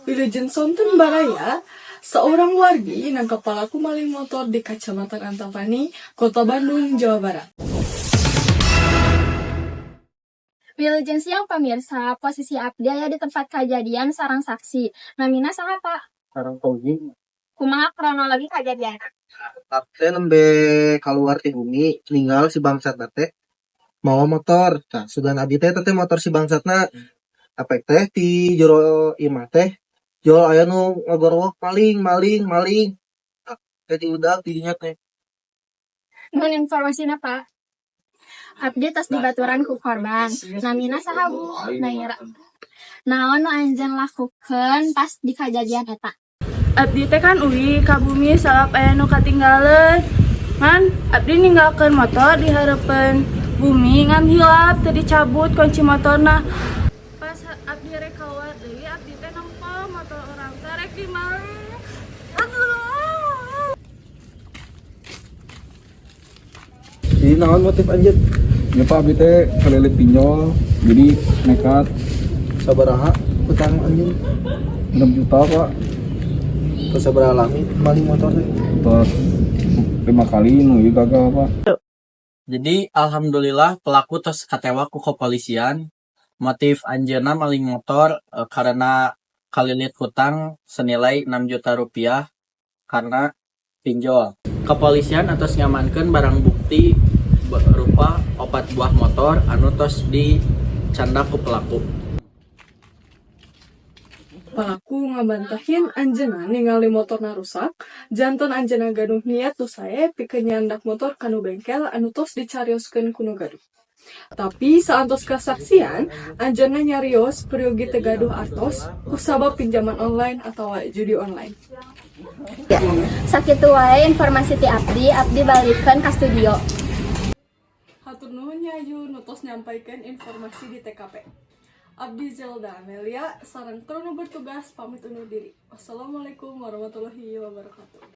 Wilujeng sonten baraya, seorang wargi nangkep pelaku maling motor di Kecamatan Antapani, Kota Bandung, Jawa Barat. Wilujeng siang pemirsa, posisi abdi aya di tempat kejadian sareng saksi. Namina saha Pak? Sareng Fauzi. Kumaha kronologi kejadian? Teh nembe keluar ti bumi, ninggal si bangsat teh mawa motor. Nah, sugan abdi teh motor si bangsatna. Apek teh di jero imah teh jual aya nu ngagorowok maling. Teh diudag didinya teh. Nun informasina Pak. Abdi tos dibaturan ku korban. Namina saha Bu? Naira. Naon nu anjeun lakukeun pas di kejadian eta? Abdi teh kan uwi ka bumi salap aya nu katinggalan. Ngan abdi ninggalkeun motor di hareupeun bumi ngan hilap teu dicabut kunci motorna. Pas abdi rek kaluar deui abdi teh nempel motor urang teh rek dimaling. Aduh. Jadi naon motif anjir? Ya Pak, abdi teh kelilit pinjol, jadi nekat. Sabaraha utang anjing? 6 juta Pak, Terus sabaraha lami maling motor teh? terus 5 kali nu gagal Pak. Jadi alhamdulillah pelaku tos katewa ku kepolisian. Motif anjeunna maling motor karena kalilit hutang senilai 6 juta rupiah karena pinjol. Kepolisian atos ngamankeun barang bukti berupa 4 buah motor anu tos dicandak ku pelaku. Pelaku ngabantahin anjeunna ningali motorna rusak, janten anjeunna gaduh niat tu sae pikeun nyandak motor kanu bengkel anu tos dicarioskeun ku nu gaduh. Tapi saantos kasaksian, anjeunna nyarios periogi teu gaduh artos kusabab pinjaman online atawa judi online. Sakitu wae informasi ti abdi balikeun ka studio. Hatur nuhun nya Ayu nu tos nyampaikeun informasi di TKP. Abdi Zelda Amelia sareng kru nu bertugas pamit undur diri. Wassalamualaikum warahmatullahi wabarakatuh.